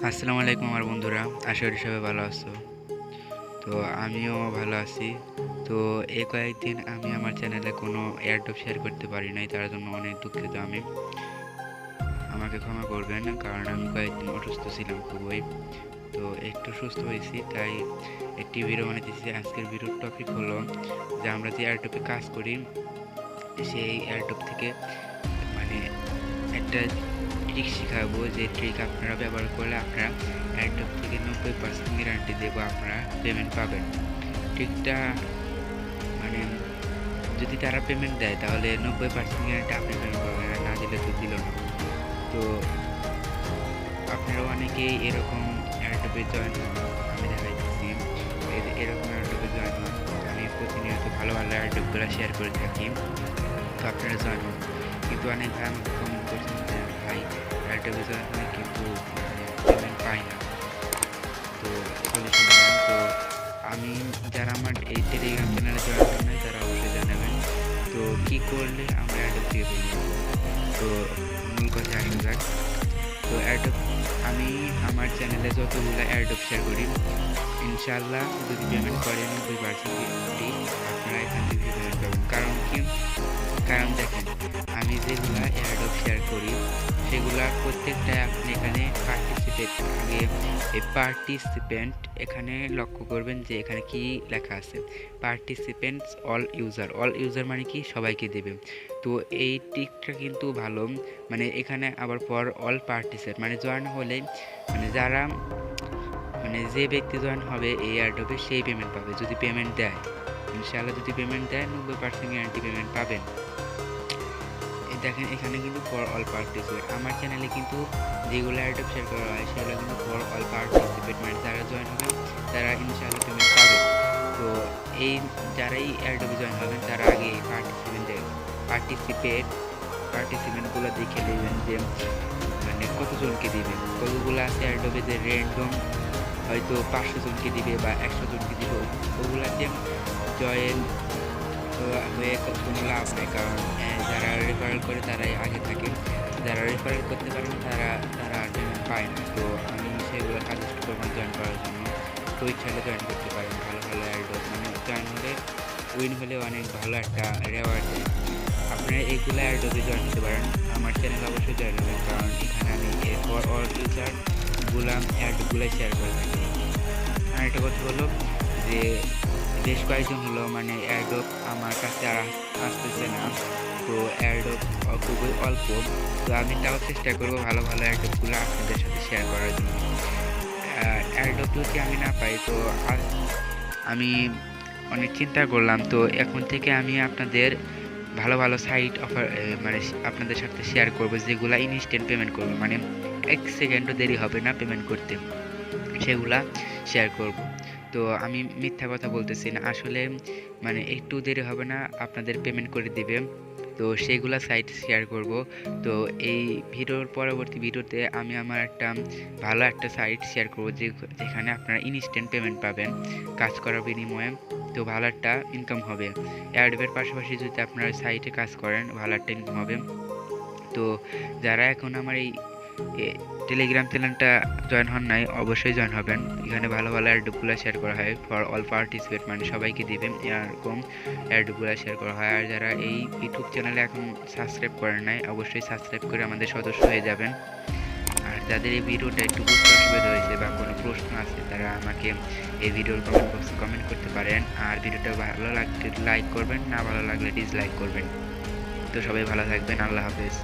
আসসালামু আলাইকুম আমার বন্ধুরা, আশা করি সবাই ভালো আছো। তো আমিও ভালো আছি। তো এই কয়েকদিন আমি আমার চ্যানেলে কোনো এয়ারড্রপ শেয়ার করতে পারি নাই, তার জন্য অনেক দুঃখিত আমি। আমাকে ক্ষমা করবেন, কারণ আমি কয়েকদিন অসুস্থ ছিলাম খুবই। তো একটু সুস্থ হয়েছি, তাই একটি ভিডিও বানাতেছি। আজকের ভিডিওর টপিক হলো যে আমরা যে এয়ারড্রপে কাজ করি সেই এয়ারড্রপ থেকে মানে একটা ট্রিক শেখাবো, যে ট্রিক আপনারা ব্যবহার করলে আপনারা এয়ারড্রপ থেকে 90% গ্যারান্টি দেবো আপনারা পেমেন্ট পাবেন। ট্রিকটা মানে যদি তারা পেমেন্ট দেয় তাহলে 90% গ্যারান্টি আপনি পেমেন্ট পাবেন, আর না দিলে তো দিল না। তো আপনারা অনেকেই এরকম এয়ারড্রপে জয়েন হন, আমি দেখাইতেছি এরকম এয়ারড্রপে জয়েন হন। আমি প্রতিনিয়ত ভালো ভালো এয়ারড্রপগুলো শেয়ার করে থাকি, তো আপনারা জয়েন হন। কিন্তু অনেক ভাই আমাকে কমেন্ট করছেন যে ভাই এয়ারড্রপে জয়েন হয় কিন্তু পেমেন্ট পাই না। তো সলিউশন দেন। তো আমি যারা আমার এই টেলিগ্রাম চ্যানেলে জয়েন করেন নাই তারা অবশ্যই জানাবেন তো কী করলে আমরা অ্যাডপ দিয়ে পেয়ে। তো মূল কথা আসা যাক। তো অ্যাডপ আমি আমার চ্যানেলে যতগুলো অ্যাডপ শেয়ার করি ইনশাল্লাহ যদি পেমেন্ট করেন 2% আপনারা এখান থেকে পেমেন্ট পাবেন। কারণ কি, কারণ দেখেন আমি যেগুলা এয়ারড্রপ শেয়ার করি সেগুলা প্রত্যেকটাই আপনি এখানে পার্টিসিপেন্ট এখানে লক্ষ্য করবেন যে এখানে কি লেখা আছে, পার্টিসিপেন্টস অল ইউজার মানে কি সবাইকে দেবে। তো এই টিকটা কিন্তু ভালো, মানে এখানে আবার পর অল পার্টিসিপেন্ট মানে জয়েন হলে মানে যারা মানে যে ব্যক্তি জয়েন হবে এই এয়ারড্রপে সেই পেমেন্ট পাবে যদি পেমেন্ট দেয়। ইনশাআল্লাহ যদি পেমেন্ট দেয় 90% গ্যারান্টি পেমেন্ট পাবেন। দেখেন এখানে কিন্তু ফর অল পার্টিসিপেট, আমার চ্যানেলে কিন্তু যেগুলো এয়ারড্রপ শেয়ার করা হয় সেগুলো কিন্তু ফর অল পার্টিসিপেট, মানে যারা জয়েন হবে তারা ইনশাআল্লাহ পেমেন্ট পাবে। তো এই যারাই এয়ারড্রপে জয়েন হবেন তারা আগে পার্টিসিপেন্টগুলো দেখে নেবেন যে মানে কতজনকে দিবে, কতগুলো আছে এয়ারড্রপে যে র্যান্ডম হয়তো 500 জনকে দিবে বা 100 জনকে দিবে, ওগুলাতে জয়েন হয়ে কোনো লাভ নেই। কারণ যারা রেফারেল করে তারাই আগে থাকে, যারা রেফারেল করতে পারে না তারা তারা পেমেন্ট পায় না। তো আমি সেগুলো সাজেস্ট করবো জয়েন করার জন্য। তো ইচ্ছা হলে জয়েন করতে পারেন, ভালো ভালো এয়ারড্রপ মানে জয়েন হলে উইন হলে অনেক ভালো একটা রেওয়ার্ড দেয়। আপনারা এইগুলো এয়ারড্রপে জয়েন করতে পারেন, আমার চ্যানেল অবশ্যই জয়েন হবেন, কারণ এখানে আমি ফর অল ইউজারগুলো এয়ারড্রপগুলো শেয়ার করে থাকি। আর একটা কথা হলো যে বেশ কয়েকজন হলো মানে এয়ারড্রপ আমার কাছে আর আসতেছে না, তো এয়ারড্রপ খুবই অল্প। তো আমি তাও চেষ্টা করবো ভালো ভালো এয়ারড্রপগুলো আপনাদের সাথে শেয়ার করার জন্য। এয়ারড্রপ যদি আমি না পাই তো আমি অনেক চিন্তা করলাম, তো এখন থেকে আমি আপনাদের ভালো ভালো সাইট অফার মানে আপনাদের সাথে শেয়ার করবো যেগুলা ইনস্ট্যান্ট পেমেন্ট করবো, মানে 1 সেকেন্ডও দেরি হবে না পেমেন্ট করতে, সেগুলা শেয়ার করব। তো আমি মিথ্যা কথা বলতেছি না, আসলে মানে একটু দেরি হবে না আপনাদের পেমেন্ট করে দিবে। তো সেইগুলা সাইট শেয়ার করব। তো এই ভিডিওর পরবর্তী ভিডিওতে আমি আমার একটা ভালো একটা সাইট শেয়ার করব যেখানে আপনারা ইনস্ট্যান্ট পেমেন্ট পাবেন কাজ করার বিনিময়ে। তো ভালো একটা ইনকাম হবে, অ্যাডভের পাশাপাশি যদি আপনারা সাইটে কাজ করেন ভালো একটা ইনকাম হবে। তো যারা এখন আমার এই টেলিগ্রাম চ্যানেলটা জয়েন হন নাই অবশ্যই জয়েন হবেন, এখানে ভালো ভালো অ্যাডগুলো শেয়ার করা হয় ফর অল পার্টিসিপেট মানে সবাইকে দিবেন এরকম অ্যাডগুলো শেয়ার করা হয়। আর যারা এই ইউটিউব চ্যানেলে এখন সাবস্ক্রাইব করেন নাই অবশ্যই সাবস্ক্রাইব করে আমাদের সদস্য হয়ে যাবেন। আর যাদের এই ভিডিওটা একটু বুঝতে অসুবিধা হয়েছে বা কোনো প্রশ্ন আছে তারা আমাকে এই ভিডিওর কমেন্ট বক্সে কমেন্ট করতে পারেন। আর ভিডিওটা ভালো লাগলে লাইক করবেন, না ভালো লাগলে ডিসলাইক করবেন। তো সবাই ভালো থাকবেন, আল্লাহ হাফেজ।